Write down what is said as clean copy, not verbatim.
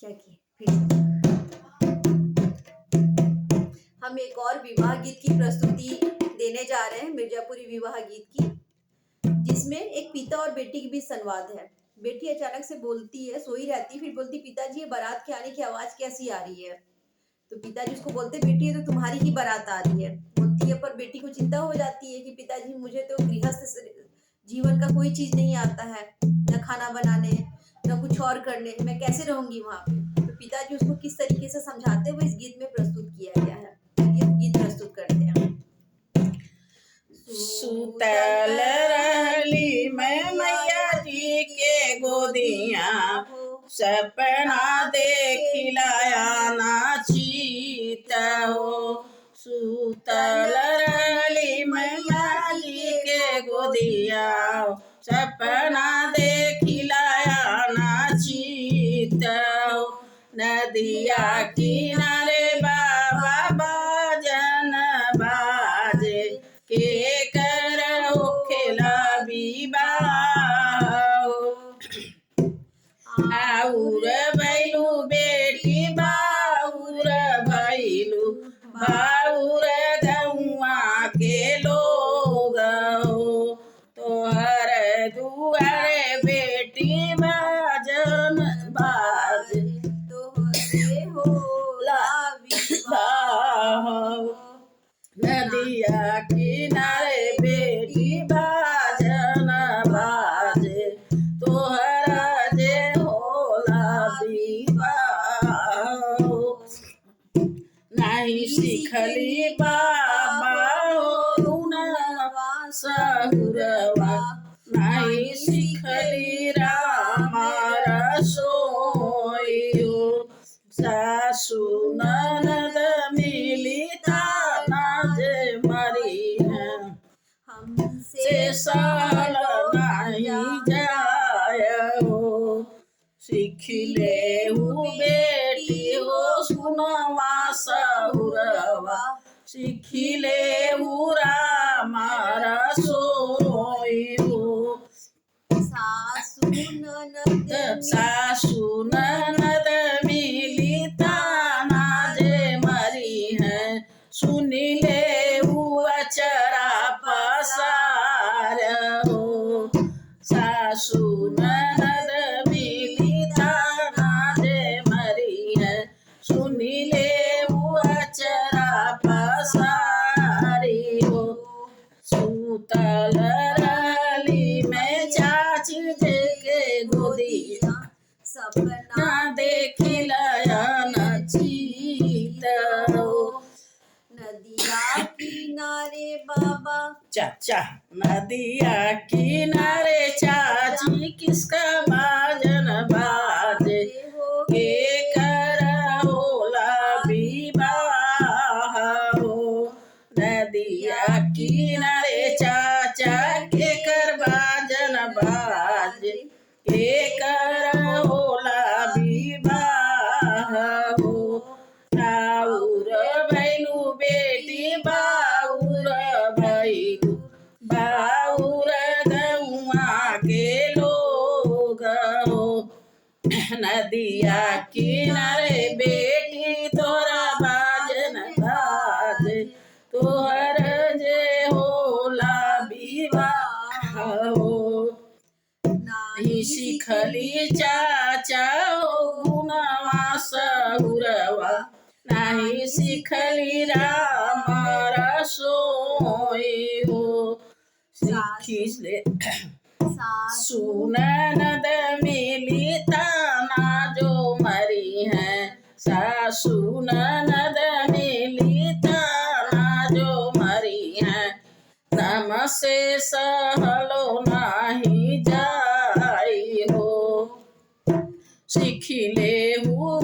क्या किए फिर से। हम एक और विवाह गीत की प्रस्तुति देने जा रहे हैं, मिर्जापुरी विवाह गीत की, जिसमें एक पिता और बेटी के बीच संवाद है। बेटी अचानक से बोलती है, सोई रहती है, फिर बोलती, पिताजी ये बारात के आने की आवाज कैसी आ रही है। तो पिताजी उसको बोलते, बेटी ये तो तुम्हारी ही बारात आ रही है। बोलती है, पर बेटी को चिंता हो जाती है कि पिताजी मुझे तो गृहस्थ जीवन का कोई चीज नहीं आता है, न खाना बनाने न कुछ और करने, मैं कैसे रहूंगी वहां पे। तो पिताजी उसको किस तरीके से समझाते हुए इस गीत में प्रस्तुत किया गया है। ये गीत प्रस्तुत करते हैं। सुतल रहली मैं मैया जी के गोदिया, सपना देखिलाया ना चीत हो। सुतल रहली मैया जी के गोदिया, सपना देखिलाया ना चीत हो। नदिया किनारे बाबा बाजन बाजे, के कर होखेला विवाह। आउर भैलू बेटी बाउर भैलू, बाउर गौआ के लोग हो। तोहर दुआरे बेटी बाजन बाज, तोहरे होला विवाह। नदिया किनारे बेटी बाजन बाजे, तोहरा जे होला विवाह। नहीं सिखली बाबा गुनवा सहुरवा, नहीं सिखली रामा रसोई हो। सासु ननद मिली ताना जे मरी है, हमसे सहल नहीं जाय हो। सिखले हूँ बेटी हो सुनवा सहुरवा, सिखले हूँ रामा रसोई हो। सासु ननद मिली ताना जे मरी है, सुनिले अचरा पसार हो। सासु ननद मिली ताना जे मरी है, सुनिले अचरा पसारी हो। सुतल रहली मैं चाची जे के गोदिया, सपना देखिलाया न चीत हो। नदिया किनारे बाबा चाचा, नदिया किनारे चाची किसका बाजन बाजे, के कर होला विवाह हो। नदिया किनारे चाचा के कर बाजन बाजे, के कर होला विवाह हो। आउर भैलू बेटी बाउर भैलू, बाउर गौआ के लोग हो। नदिया किनारे बेटी तोरा बाजन बाजे, तोहर जे होला विवाह हो। नहीं सिखली चाचा गुनवा सहुरवा, नहीं सिखली रामा रसोई हो। सिखले सुननद मिली ताना जो मरी है, सासु ननद मिली ताना जो मरी है। नम से सहलो नाही जाई हो। सिखले हूँ